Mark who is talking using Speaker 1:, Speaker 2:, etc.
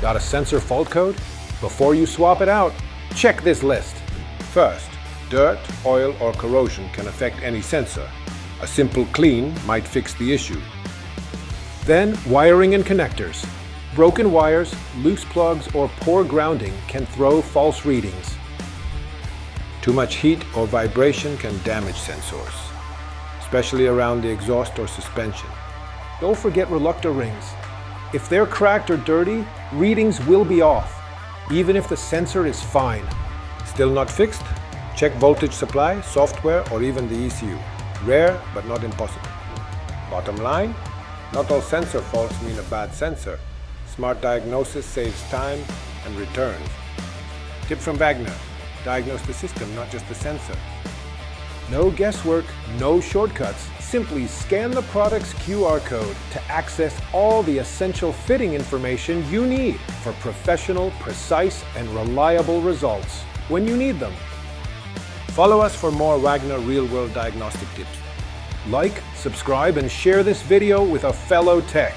Speaker 1: Got a sensor fault code? Before you swap it out, check this list. First, dirt, oil, or corrosion can affect any sensor. A simple clean might fix the issue. Then, wiring and connectors. Broken wires, loose plugs, or poor grounding can throw false readings. Too much heat or vibration can damage sensors, especially around the exhaust or suspension. Don't forget reluctor rings. If they're cracked or dirty, readings will be off, even if the sensor is fine. Still not fixed? Check voltage supply, software, or even the ECU. Rare, but not impossible. Bottom line, not all sensor faults mean a bad sensor. Smart diagnosis saves time and returns. Tip from Wagner: diagnose the system, not just the sensor. No guesswork, no shortcuts. Simply scan the product's QR code to access all the essential fitting information you need for professional, precise, and reliable results when you need them. Follow us for more Wagner real-world diagnostic tips. Like, subscribe, and share this video with a fellow tech.